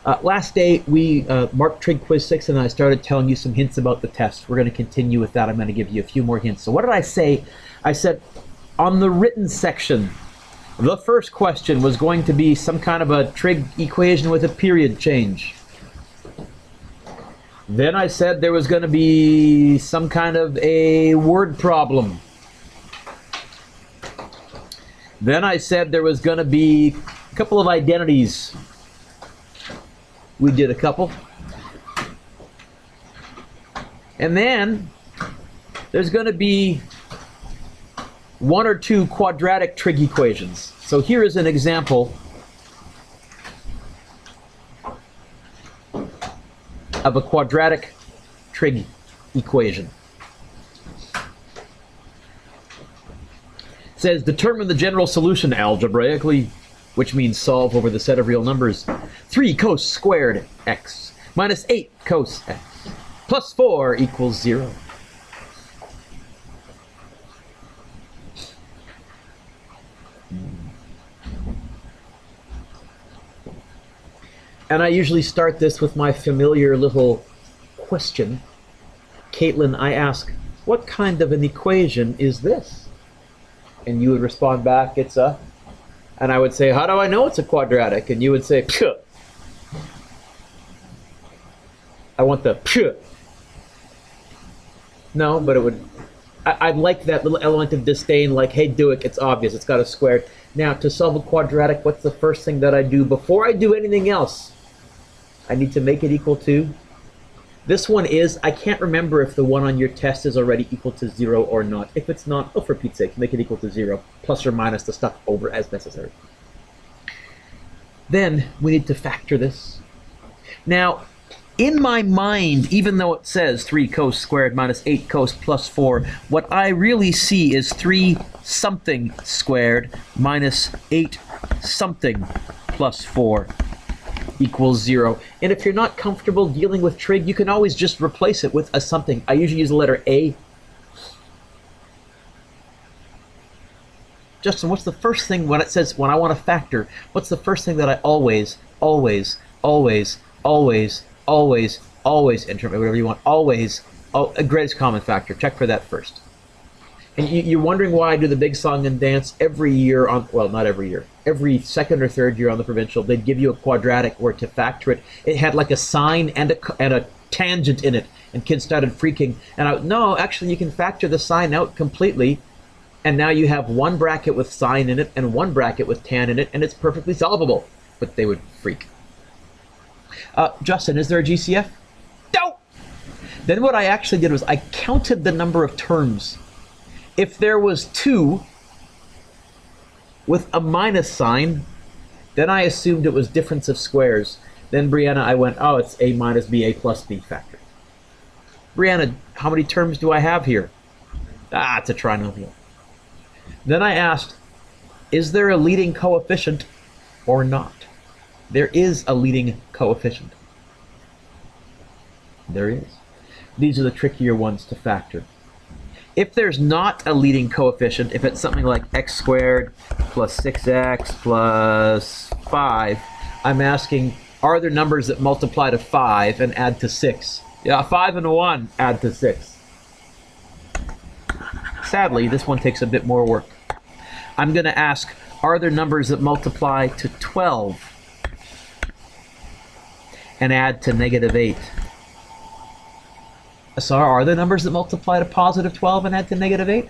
Last day, we marked Trig Quiz 6, and I started telling you some hints about the test. We're going to continue with that. I'm going to give you a few more hints. So what did I say? I said, on the written section, the first question was going to be some kind of a trig equation with a period change. Then I said there was going to be some kind of a word problem. Then I said there was going to be a couple of identities. We did a couple. And then there's going to be one or two quadratic trig equations. So here is an example of a quadratic trig equation. It says determine the general solution algebraically, which means solve over the set of real numbers. 3 cos squared x minus 8 cos x plus 4 equals 0. And I usually start this with my familiar little question. Caitlin, I ask, what kind of an equation is this? And you would respond back, it's a... And I would say, how do I know it's a quadratic? And you would say, phew. I want the phew. No, but it would... I'd like that little element of disdain, like, hey, Dueck, it's obvious, it's got a square. Now, to solve a quadratic, what's the first thing that I do? Before I do anything else, I need to make it equal to... This one is, I can't remember if the one on your test is already equal to 0 or not. If it's not, oh, for Pete's sake, make it equal to 0, plus or minus the stuff over as necessary. Then we need to factor this. Now, in my mind, even though it says 3 cos squared minus 8 cos plus 4, what I really see is 3 something squared minus 8 something plus 4 equals 0. And if you're not comfortable dealing with trig, you can always just replace it with a something. I usually use the letter A. Justin, what's the first thing when it says, when I want to factor, what's the first thing that I always, enter, whatever you want, always, greatest common factor, check for that first. And you're wondering why I do the big song and dance every year on, well, not every year, every second or third year on the provincial, they'd give you a quadratic where to factor it, it had like a sine and a tangent in it, and kids started freaking. And no, actually you can factor the sine out completely, and now you have one bracket with sine in it and one bracket with tan in it, and it's perfectly solvable. But they would freak. Justin, is there a GCF? No! Then what I actually did was I counted the number of terms. If there was 2 with a minus sign, then I assumed it was difference of squares. Then, Brianna, I went, oh, it's a minus b, a plus b factor. Brianna, how many terms do I have here? Ah, it's a trinomial. Then I asked, is there a leading coefficient or not? There is a leading coefficient. There is. These are the trickier ones to factor. If there's not a leading coefficient, if it's something like x squared plus 6x plus 5, I'm asking, are there numbers that multiply to 5 and add to 6? Yeah, 5 and a 1 add to 6. Sadly, this one takes a bit more work. I'm going to ask, are there numbers that multiply to 12 and add to negative 8? So are there numbers that multiply to positive 12 and add to negative 8?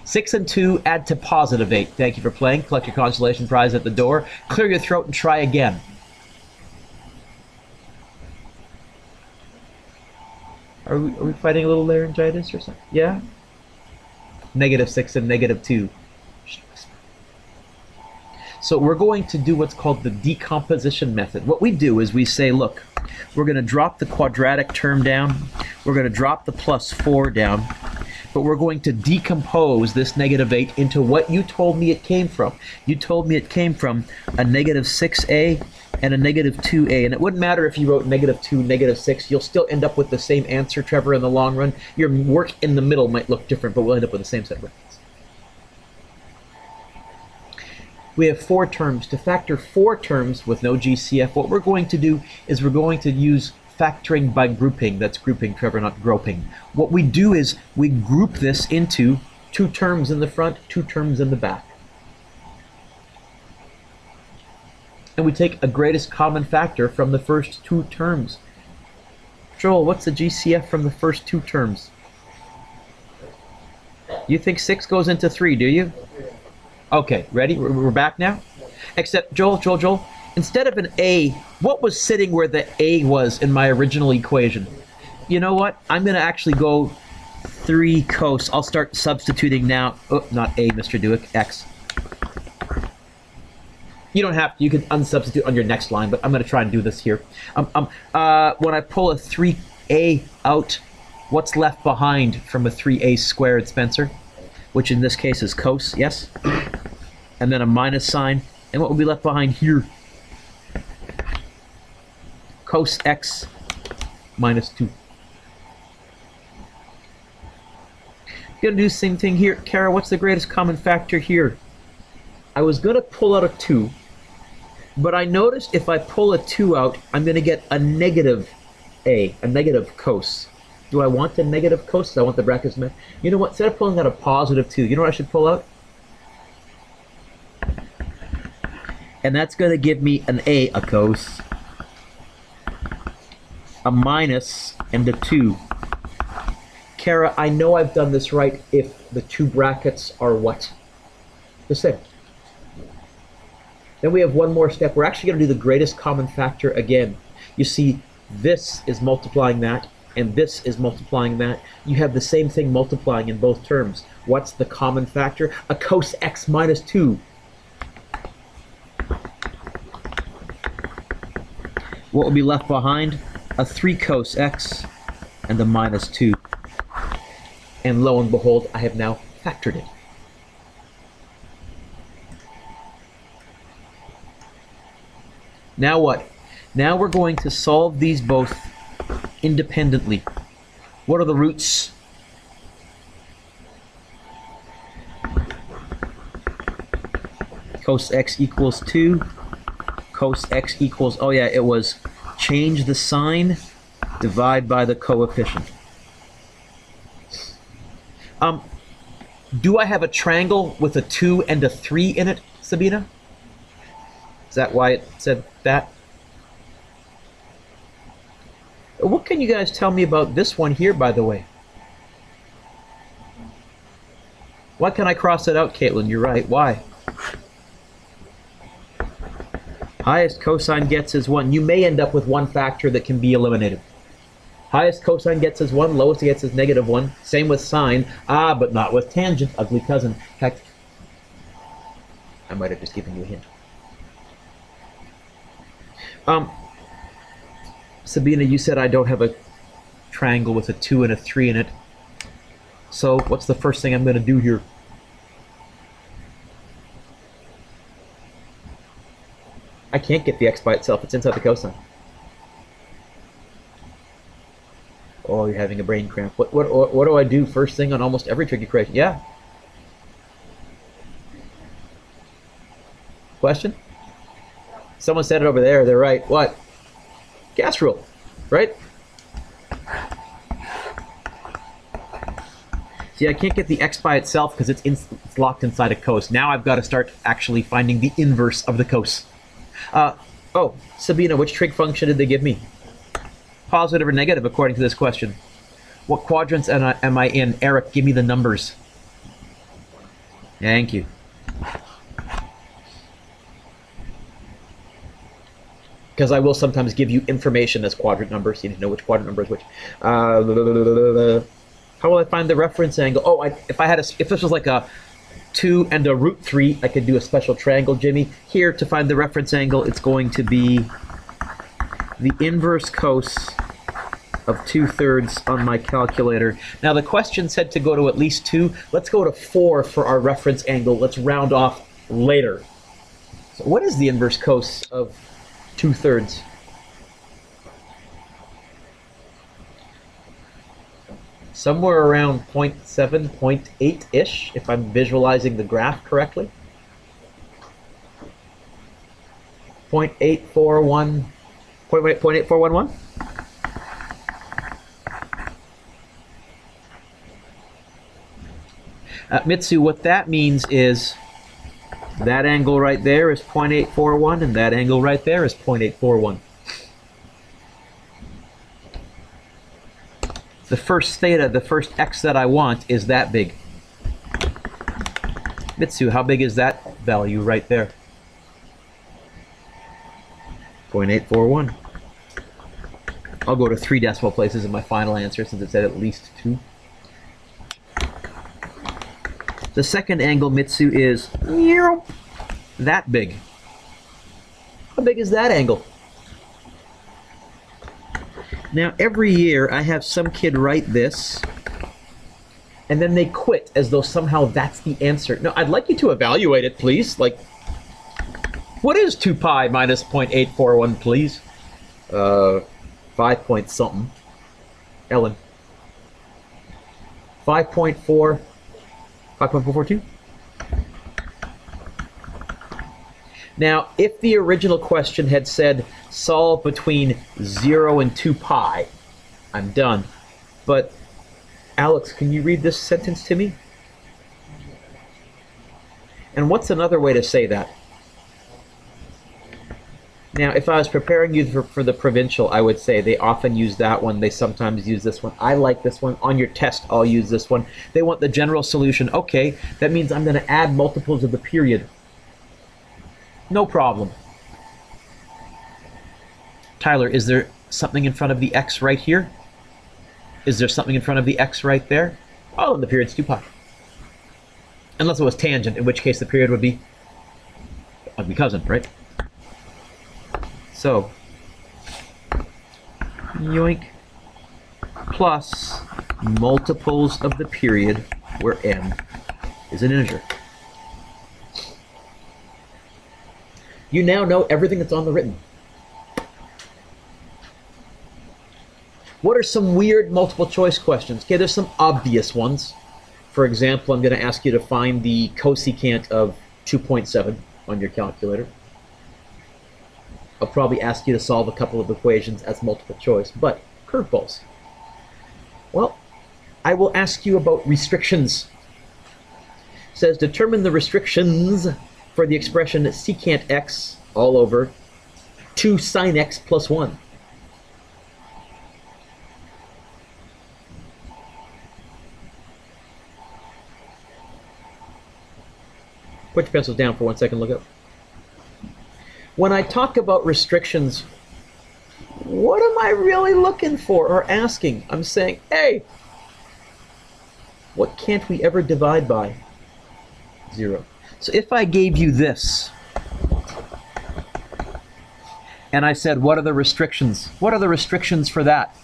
6 and 2 add to positive 8. Thank you for playing. Collect your consolation prize at the door. Clear your throat and try again. Are we fighting a little laryngitis or something? Yeah? Negative 6 and negative 2. So we're going to do what's called the decomposition method. What we do is we say, look, we're going to drop the quadratic term down, we're going to drop the plus 4 down, but we're going to decompose this negative 8 into what you told me it came from. You told me it came from a negative 6a and a negative 2a, and it wouldn't matter if you wrote negative 2, negative 6, you'll still end up with the same answer, Trevor, in the long run. Your work in the middle might look different, but we'll end up with the same set of brackets. We have 4 terms. To factor 4 terms with no GCF, what we're going to do is we're going to use factoring by grouping. That's grouping, Trevor, not groping. What we do is we group this into 2 terms in the front, 2 terms in the back. And we take a greatest common factor from the first 2 terms. Joel, what's the GCF from the first 2 terms? You think 6 goes into 3, do you? Okay, ready? We're back now? Except, Joel, instead of an A, what was sitting where the A was in my original equation? You know what? I'm going to actually go 3 cos. I'll start substituting now. Oh, not A, Mr. Dueck, X. You don't have to. You can unsubstitute on your next line, but I'm going to try and do this here. When I pull a 3A out, what's left behind from a 3A squared, Spencer? Which in this case is cos, yes? And then a minus sign. And what will be left behind here? Cos x minus 2. Gonna do the same thing here. Kara, what's the greatest common factor here? I was gonna pull out a 2, but I noticed if I pull a 2 out, I'm gonna get a negative A, a negative cos. Do I want a negative cos? I want the brackets met. You know what? Instead of pulling out a positive 2, you know what I should pull out? And that's going to give me an A, a cos, a minus, and a 2. Kara, I know I've done this right if the 2 brackets are what? The same. Then we have one more step. We're actually going to do the greatest common factor again. You see, this is multiplying that, and this is multiplying that. You have the same thing multiplying in both terms. What's the common factor? A cos x minus 2. What will be left behind? A 3 cos x and a minus 2. And lo and behold, I have now factored it. Now what? Now we're going to solve these both independently. What are the roots? Cos x equals 2. Cos x equals, oh yeah, it was change the sign, divide by the coefficient. Do I have a triangle with a 2 and a 3 in it, Sabina? Is that why it said that? What can you guys tell me about this one here, by the way? Why can't I cross it out, Caitlin? You're right. Why? Highest cosine gets is 1. You may end up with one factor that can be eliminated. Highest cosine gets is 1, lowest gets is negative 1. Same with sine. Ah, but not with tangent, ugly cousin. In fact, I might have just given you a hint. Sabina, you said I don't have a triangle with a 2 and a 3 in it. So what's the first thing I'm going to do here? I can't get the x by itself. It's inside the cosine. Oh, you're having a brain cramp. What do I do first thing on almost every trig equation? Yeah. Question? Someone said it over there. They're right. What? Gas rule, right? See, I can't get the x by itself because it's locked inside a cos. Now I've got to start actually finding the inverse of the cos. Oh, Sabina, which trig function did they give me? Positive or negative according to this question? What quadrants am I in? Eric, give me the numbers. Thank you. Because I will sometimes give you information as quadrant numbers. You need to know which quadrant number is which. How will I find the reference angle? Oh, if this was like a 2 and a root 3, I could do a special triangle, Jimmy. Here, to find the reference angle, it's going to be the inverse cos of 2/3 on my calculator. Now, the question said to go to at least 2. Let's go to 4 for our reference angle. Let's round off later. So what is the inverse cos of 2/3? Somewhere around 0.7, 0.8-ish, if I'm visualizing the graph correctly. .841, 0.8411? Mitsu, what that means is that angle right there is 0.841, and that angle right there is 0.841. The first theta, the first x that I want, is that big. Mitsu, how big is that value right there? 0.841. I'll go to 3 decimal places in my final answer since it said at least 2. The second angle, Mitsu, is that big. How big is that angle? Now, every year I have some kid write this, and then they quit as though somehow that's the answer. No, I'd like you to evaluate it, please. Like, what is 2 pi minus 0.841, please? 5 point something. Ellen. 5.442? Now, if the original question had said, solve between 0 and 2 pi, I'm done. But, Alex, can you read this sentence to me? And what's another way to say that? Now, if I was preparing you for the provincial, I would say they often use that one. They sometimes use this one. I like this one. On your test, I'll use this one. They want the general solution. Okay, that means I'm going to add multiples of the period. No problem. Tyler, is there something in front of the x right here? Is there something in front of the x right there? Oh, and the period's 2 pi. Unless it was tangent, in which case the period would be ugly cousin, right? So, yoink, plus multiples of the period where n is an integer. You now know everything that's on the written. What are some weird multiple choice questions? Okay, there's some obvious ones. For example, I'm going to ask you to find the cosecant of 2.7 on your calculator. I'll probably ask you to solve a couple of equations as multiple choice, but curveballs. Well, I will ask you about restrictions. It says determine the restrictions for the expression secant x all over 2 sine x plus 1. Put your pencils down for 1 second, look up. When I talk about restrictions, what am I really looking for or asking? I'm saying, hey, what can't we ever divide by? 0. So if I gave you this, and I said, what are the restrictions? What are the restrictions for that?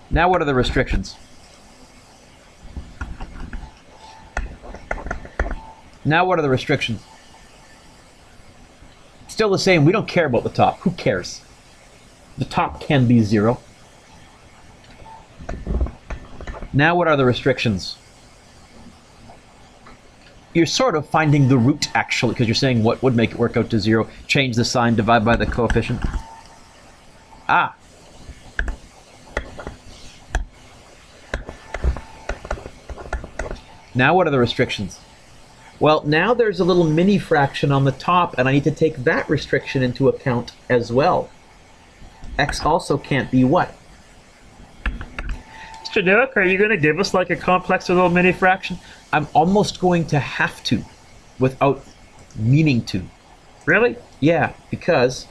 Now what are the restrictions? Now what are the restrictions? Still the same, we don't care about the top. Who cares? The top can be 0. Now what are the restrictions? You're sort of finding the root, actually, because you're saying what would make it work out to 0. Change the sign, divide by the coefficient. Ah. Now what are the restrictions? Well, now there's a little mini fraction on the top, and I need to take that restriction into account as well. X also can't be what? Mr. Dueck, are you going to give us like a complex little mini fraction? I'm almost going to have to, without meaning to. Really? Yeah, because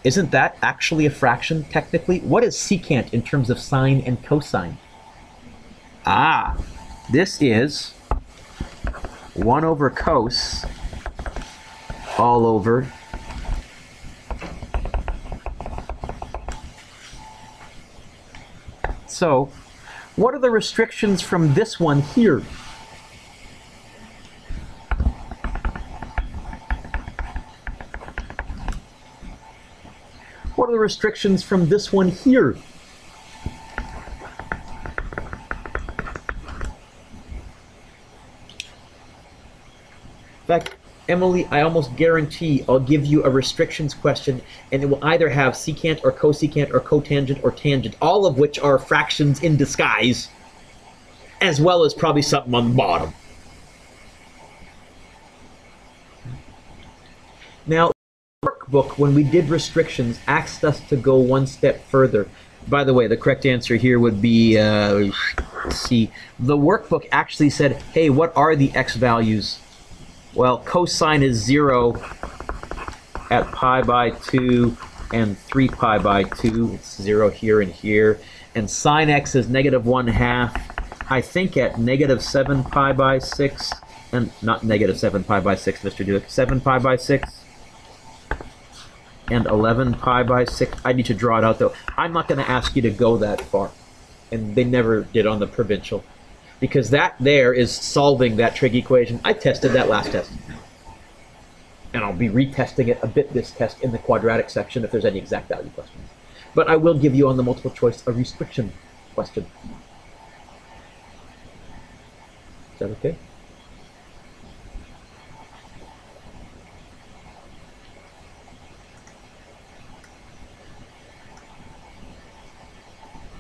isn't that actually a fraction, technically? What is secant in terms of sine and cosine? Ah, this is 1 over cos all over so what are the restrictions from this one here? What are the restrictions from this one here? fact, Emily, I almost guarantee I'll give you a restrictions question, and it will either have secant or cosecant or cotangent or tangent, all of which are fractions in disguise, as well as probably something on the bottom. Now, the workbook, when we did restrictions, asked us to go one step further. By the way, the correct answer here would be C. The workbook actually said, hey, what are the x values? Well, cosine is 0 at pi by 2 and 3 pi by 2. It's 0 here and here. And sine x is -1/2, I think at -7 pi by 6. And not -7 pi by 6, Mr. Dueck. 7 pi by 6. And 11 pi by 6. I need to draw it out, though. I'm not going to ask you to go that far. And they never did on the provincial. Because that there is solving that trig equation. I tested that last test. And I'll be retesting it a bit this test in the quadratic section if there's any exact value questions. But I will give you on the multiple choice a restriction question. Is that okay?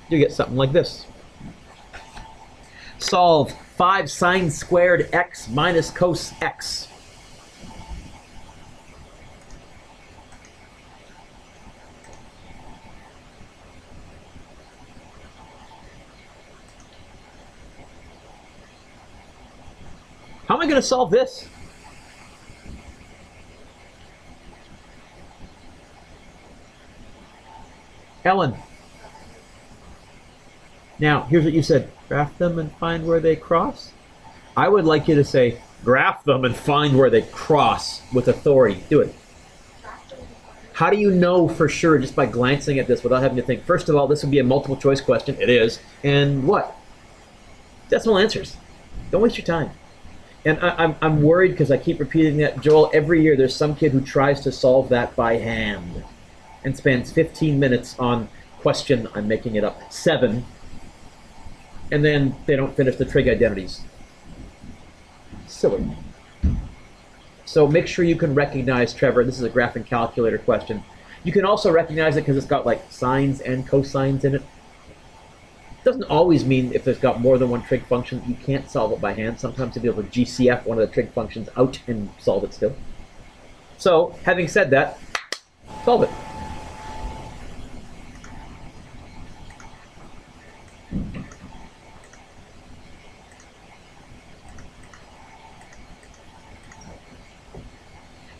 You get something like this. Solve 5 sine squared x minus cos x. How am I going to solve this? Ellen. Now, here's what you said. Graph them and find where they cross. I would like you to say, graph them and find where they cross with authority. Do it. How do you know for sure just by glancing at this without having to think? First of all, this would be a multiple choice question. It is. And what? Decimal answers. Don't waste your time. And I'm worried because I keep repeating that. Joel, every year there's some kid who tries to solve that by hand and spends 15 minutes on question, I'm making it up, 7. And then they don't finish the trig identities. Silly. So make sure you can recognize, Trevor, this is a graphing calculator question. You can also recognize it because it's got like sines and cosines in it. Doesn't always mean if it's got more than one trig function, you can't solve it by hand. Sometimes you'll be able to GCF one of the trig functions out and solve it still. So, having said that, solve it.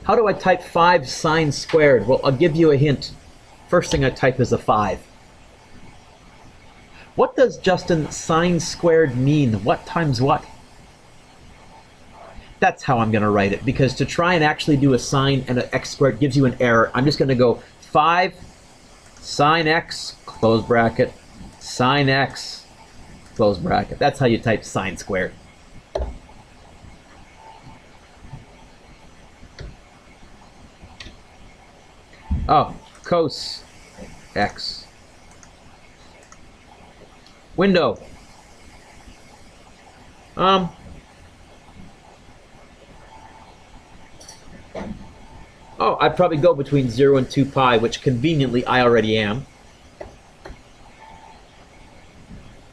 How do I type 5 sine squared? Well, I'll give you a hint. First thing I type is a 5. What does, Justin, sine squared mean? What times what? That's how I'm going to write it, because to try and actually do a sine and an x squared gives you an error. I'm just going to go 5 sine x, close bracket, sine x, close bracket. That's how you type sine squared. Oh, cos x. Window. Oh, I'd probably go between 0 and 2 pi, which conveniently I already am.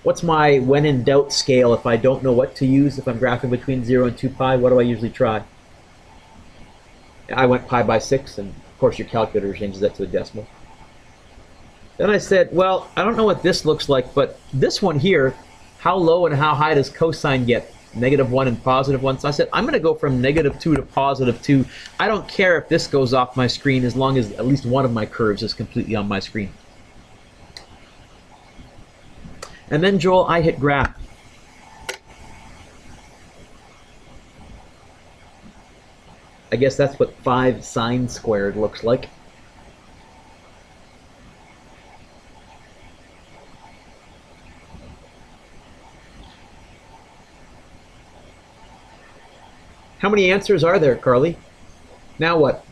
What's my when in doubt scale if I don't know what to use if I'm graphing between 0 and 2 pi? What do I usually try? I went pi by 6, and of course your calculator changes that to a decimal. Then I said, well, I don't know what this looks like, but this one here, how low and how high does cosine get? -1 and +1. So I said, I'm going to go from -2 to +2. I don't care if this goes off my screen as long as at least one of my curves is completely on my screen. And then, Joel, I hit graph. I guess that's what 5 sine squared looks like. How many answers are there, Carly? Now what?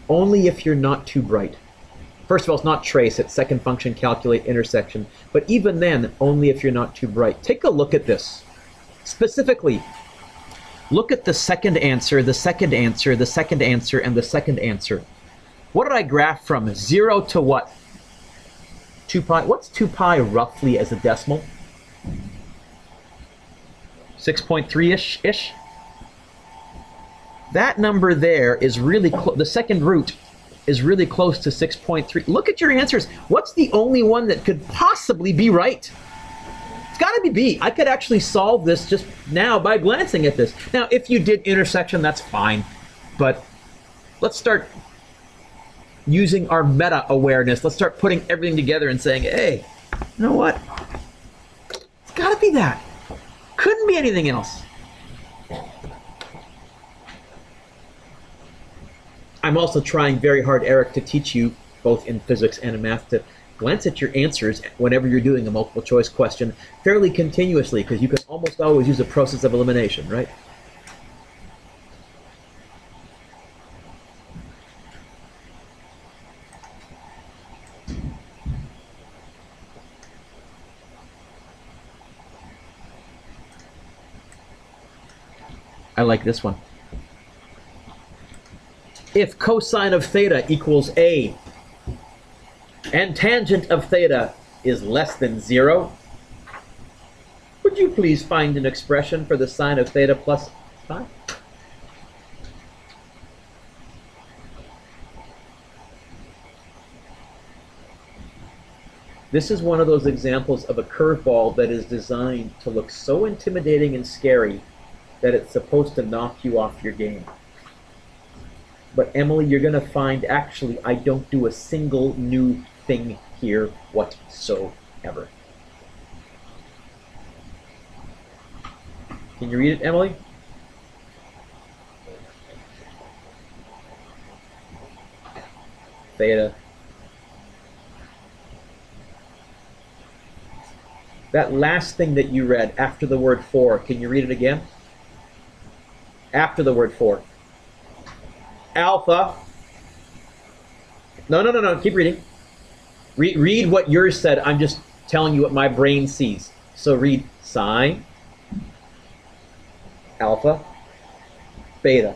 Only if you're not too bright. First of all, it's not trace, it's second function, calculate, intersection. But even then, only if you're not too bright. Take a look at this. Specifically, Look at the second answer, the second answer, the second answer, and the second answer. What did I graph from? 0 to what? 2 pi. What's 2 pi roughly as a decimal? 6.3-ish? That number there is really close. The second root is really close to 6.3. Look at your answers. What's the only one that could possibly be right? It's got to be B. I could actually solve this just now by glancing at this. Now, if you did intersection, that's fine. But let's start using our meta-awareness. Let's start putting everything together and saying, hey, you know what? It's got to be that. Couldn't be anything else. I'm also trying very hard, Eric, to teach you, both in physics and in math, to glance at your answers whenever you're doing a multiple choice question fairly continuously, because you can almost always use a process of elimination, right? I like this one. If cosine of theta equals A and tangent of theta is less than 0, would you please find an expression for the sine of theta plus pi? This is one of those examples of a curveball that is designed to look so intimidating and scary that it's supposed to knock you off your game. But Emily, you're going to find, actually, I don't do a single new thing here whatsoever. Can you read it, Emily? Theta. That last thing that you read after the word for, can you read it again? After the word for. Alpha. No, keep reading. Read what yours said. I'm just telling you what my brain sees. So read sine, alpha, beta.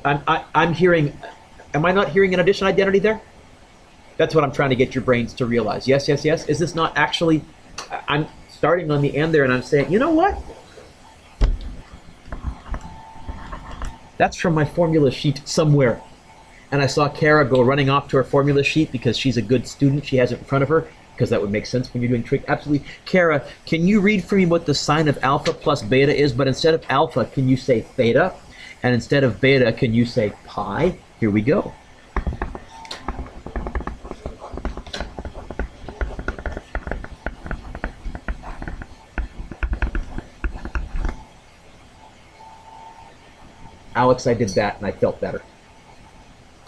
I'm hearing, am I not hearing an addition identity there? That's what I'm trying to get your brains to realize. Yes. Is this not actually, I'm starting on the end there and I'm saying, you know what? That's from my formula sheet somewhere. And I saw Kara go running off to her formula sheet because she's a good student. She has it in front of her, because that would make sense when you're doing trig. Absolutely. Kara, can you read for me what the sine of alpha plus beta is? But instead of alpha, can you say theta? And instead of beta, can you say pi? Here we go. Alex, I did that and I felt better.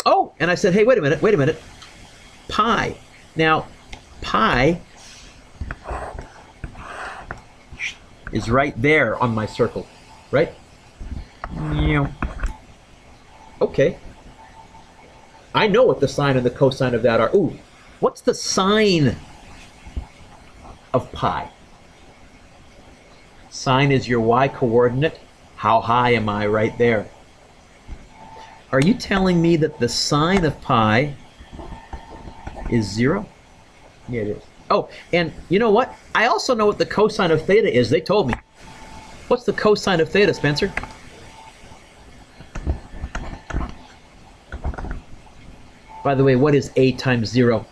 Oh, and I said, hey, wait a minute. Pi. Now, pi is right there on my circle, right? Okay. I know what the sine and the cosine of that are. Ooh, what's the sine of pi? Sine is your y coordinate. How high am I right there? Are you telling me that the sine of pi is 0? Yeah, it is. Oh, and you know what? I also know what the cosine of theta is. They told me. What's the cosine of theta, Spencer? By the way, what is a times 0?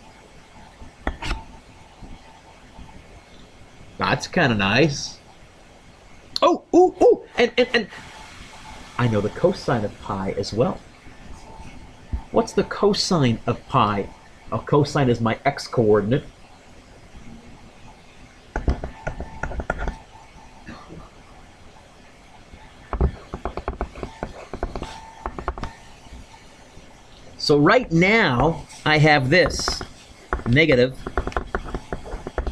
That's kind of nice. Oh, ooh, and I know the cosine of pi as well. What's the cosine of pi? A cosine is my x-coordinate. So right now, I have this, negative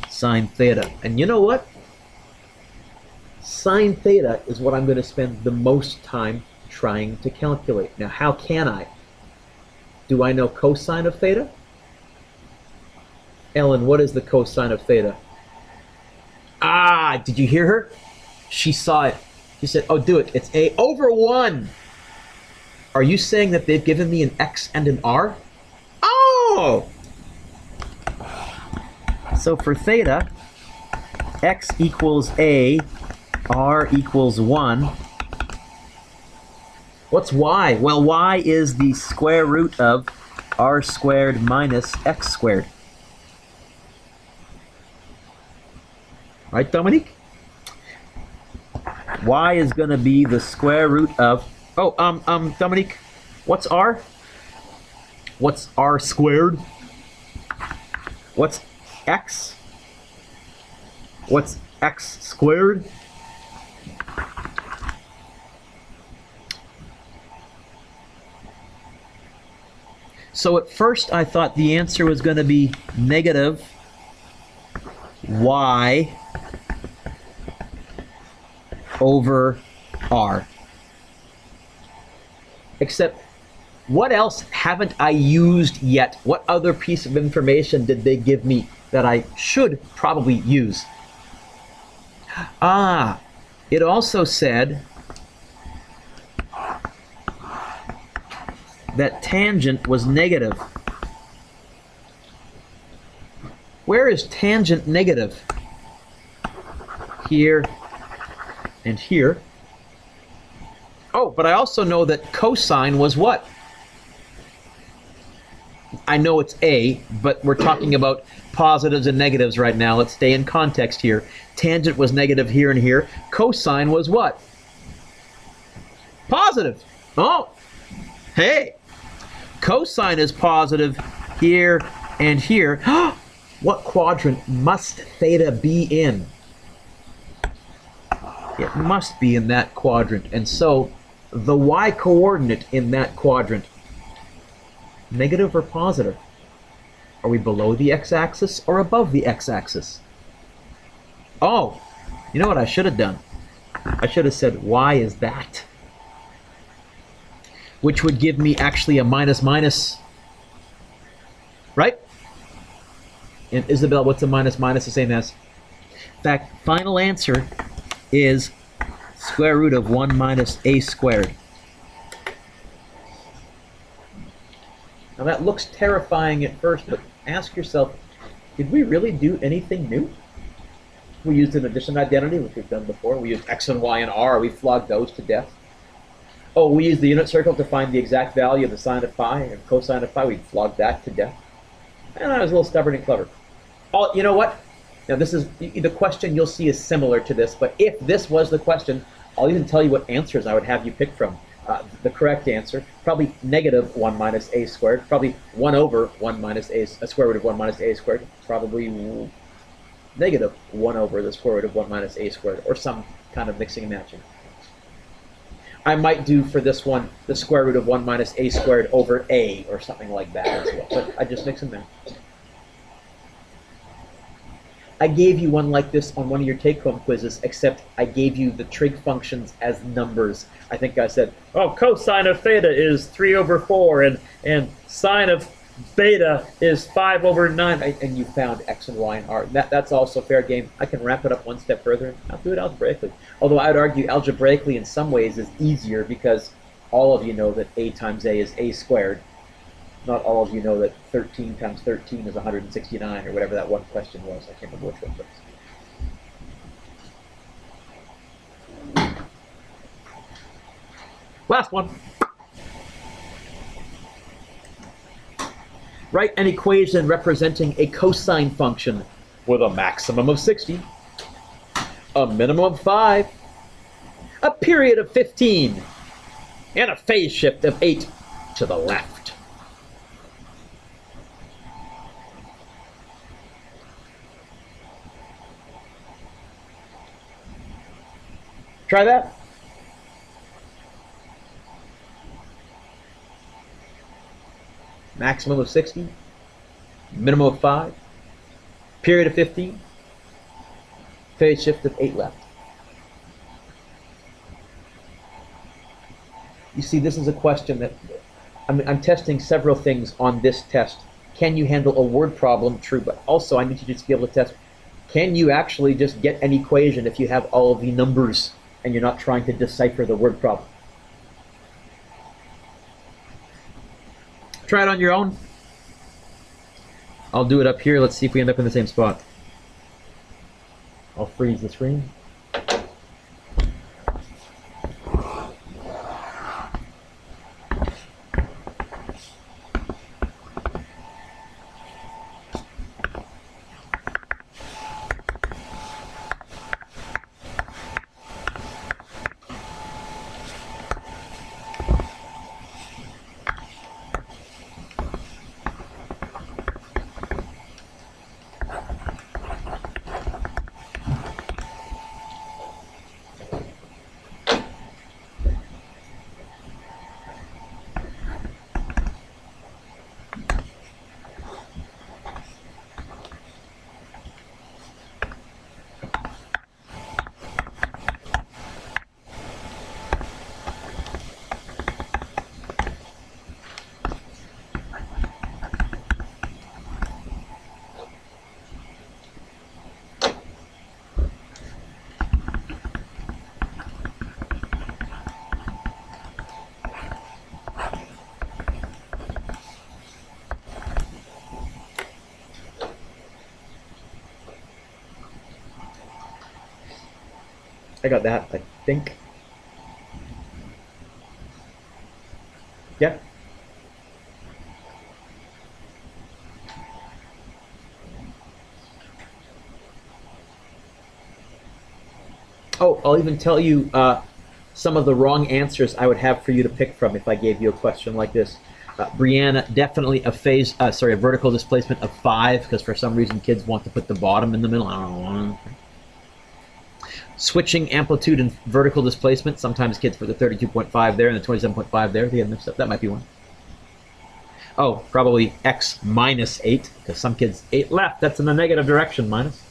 sine theta. And you know what? Sine theta is what I'm going to spend the most time trying to calculate. Now, how can I? Do I know cosine of theta? Ellen, what is the cosine of theta? Ah, did you hear her? She saw it. He said, oh, do it. It's a over 1. Are you saying that they've given me an x and an r? Oh! So for theta, x equals a, r equals 1. What's y? Well, y is the square root of r squared minus x squared. Right, Dominique? Y is going to be the square root of... Oh, Dominique, what's r? What's r squared? What's x? What's x squared? So at first I thought the answer was going to be negative y over r. Except, what else haven't I used yet? What other piece of information did they give me that I should probably use? Ah, it also said that tangent was negative. Where is tangent negative? Here and here. Oh, but I also know that cosine was what? I know it's a, but we're talking about positives and negatives right now. Let's stay in context here. Tangent was negative here and here. Cosine was what? Positive. Oh, hey. Cosine is positive here and here. What quadrant must theta be in? It must be in that quadrant. And so the y-coordinate in that quadrant, negative or positive? Are we below the x-axis or above the x-axis? Oh, you know what I should have done? I should have said, y is that? Which would give me actually a minus minus, right? And Isabel, what's a minus minus the same as? In fact, final answer is square root of 1 minus a squared. Now that looks terrifying at first, but ask yourself, did we really do anything new? We used an addition identity, which we've done before. We used x and y and r. We flogged those to death. Oh, we used the unit circle to find the exact value of the sine of phi and cosine of phi. We flogged that to death. And I was a little stubborn and clever. Oh, you know what? Now this is, the question you'll see is similar to this, but if this was the question, I'll even tell you what answers I would have you pick from. The correct answer, probably negative 1 minus a squared, probably 1 over 1 minus a square root of 1 minus a squared, probably negative 1 over the square root of 1 minus a squared, or some kind of mixing and matching. I might do for this one the square root of 1 minus a squared over a, or something like that as well, but I just mix and match. I gave you one like this on one of your take-home quizzes, except I gave you the trig functions as numbers. I think I said, oh, cosine of theta is 3 over 4, and sine of beta is 5 over 9, and you found x and y and r. That's also fair game. I can wrap it up one step further. I'll do it algebraically. Although I would argue algebraically in some ways is easier because all of you know that a times a is a squared. Not all of you know that 13 times 13 is 169, or whatever that one question was. I can't remember which one it was. Last one. Write an equation representing a cosine function with a maximum of 60, a minimum of 5, a period of 15, and a phase shift of 8 to the left. Try that. Maximum of 60, minimum of 5, period of 15, phase shift of 8 left. You see, this is a question that I'm testing several things on this test. Can you handle a word problem? True, but also I need you to just be able to test, can you actually just get an equation if you have all of the numbers? and you're not trying to decipher the word problem. Try it on your own. I'll do it up here. Let's see if we end up in the same spot. I'll freeze the screen. I got that, I think. Yeah. Oh, I'll even tell you some of the wrong answers I would have for you to pick from if I gave you a question like this. Brianna, definitely a vertical displacement of 5, because for some reason kids want to put the bottom in the middle. I don't know. Switching amplitude and vertical displacement. Sometimes kids put the 32.5 there and the 27.5 there. They get mixed up. That might be one. Oh, probably x minus 8, because some kids 8 left. That's in the negative direction, minus.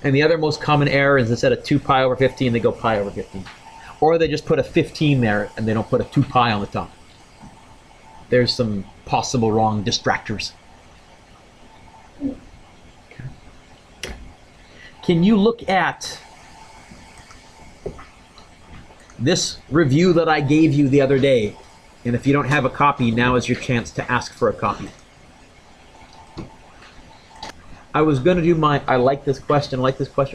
And the other most common error is instead of 2 pi over 15, they go pi over 15. Or they just put a 15 there and they don't put a 2 pi on the top. There's some possible wrong distractors. Okay. Can you look at this review that I gave you the other day? And if you don't have a copy, now is your chance to ask for a copy. I was going to do I like this question,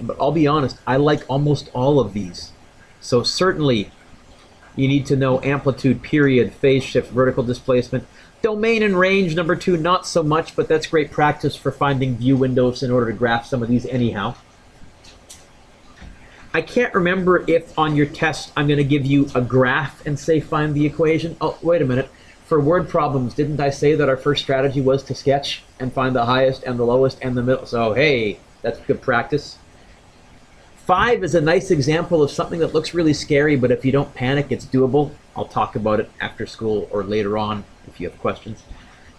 but I'll be honest, I like almost all of these. So certainly, you need to know amplitude, period, phase shift, vertical displacement. Domain and range, number 2, not so much, but that's great practice for finding view windows in order to graph some of these anyhow. I can't remember if on your test I'm going to give you a graph and say find the equation. Oh, wait a minute. For word problems, didn't I say that our first strategy was to sketch and find the highest and the lowest and the middle? So, hey, that's good practice. 5 is a nice example of something that looks really scary, but if you don't panic, it's doable. I'll talk about it after school or later on if you have questions.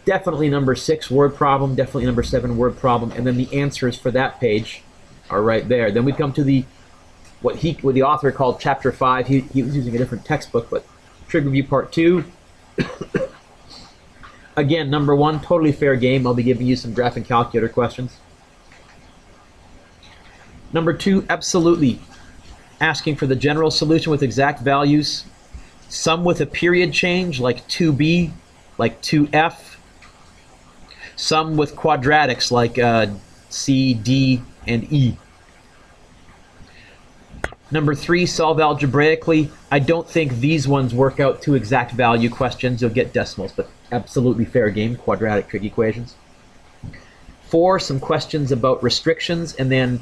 Definitely number 6, word problem. Definitely number 7, word problem. And then the answers for that page are right there. Then we come to the what the author called Chapter 5. He was using a different textbook, but Trig Review Part 2. Again, number 1, totally fair game. I'll be giving you some graphing calculator questions. Number 2, absolutely asking for the general solution with exact values. Some with a period change, like 2b, like 2f. Some with quadratics, like c, d, and e. Number 3, solve algebraically. I don't think these ones work out to exact value questions. You'll get decimals, but absolutely fair game, quadratic trig equations. 4, some questions about restrictions, and then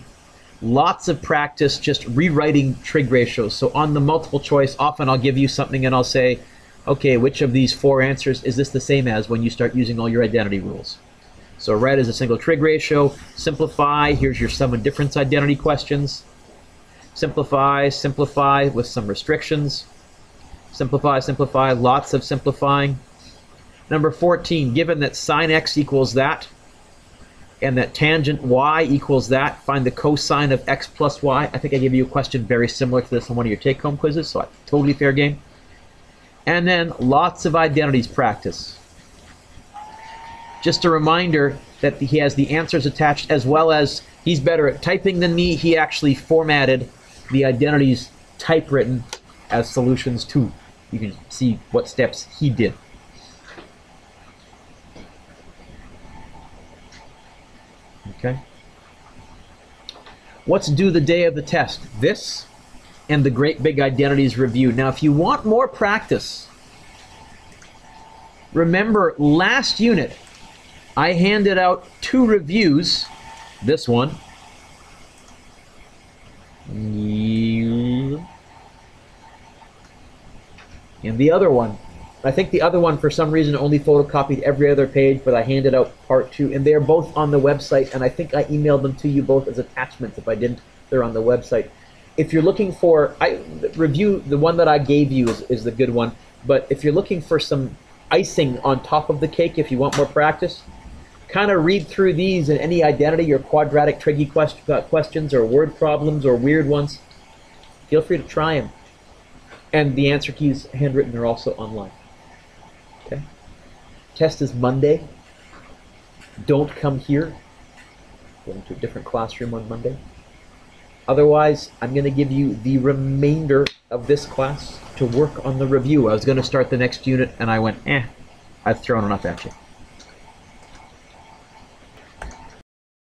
lots of practice just rewriting trig ratios. So on the multiple choice, often I'll give you something and I'll say, okay, which of these 4 answers is this the same as when you start using all your identity rules? So red is a single trig ratio. Simplify, here's your sum and difference identity questions. Simplify, simplify with some restrictions. Simplify, simplify, lots of simplifying. Number 14, given that sine x equals that, and that tangent y equals that, find the cosine of x plus y. I think I gave you a question very similar to this on one of your take-home quizzes, so totally fair game. And then lots of identities practice. Just a reminder that he has the answers attached, as well as he's better at typing than me. He actually formatted the identities typewritten as solutions too. You can see what steps he did. Okay. What's due the day of the test? This and the Great Big Identities Review. Now, if you want more practice, remember last unit, I handed out 2 reviews. This one. And the other one. I think the other one, for some reason, only photocopied every other page, but I handed out part 2, and they're both on the website, and I think I emailed them to you both as attachments. If I didn't, they're on the website. If you're looking for, review, the one that I gave you is the good one, but if you're looking for some icing on top of the cake, if you want more practice, kind of read through these and any identity or quadratic tricky questions or word problems or weird ones. Feel free to try them. And the answer keys, handwritten, are also online. Okay. Test is Monday. Don't come here. Go into a different classroom on Monday. Otherwise, I'm going to give you the remainder of this class to work on the review. I was going to start the next unit, and I went, I've thrown enough at you.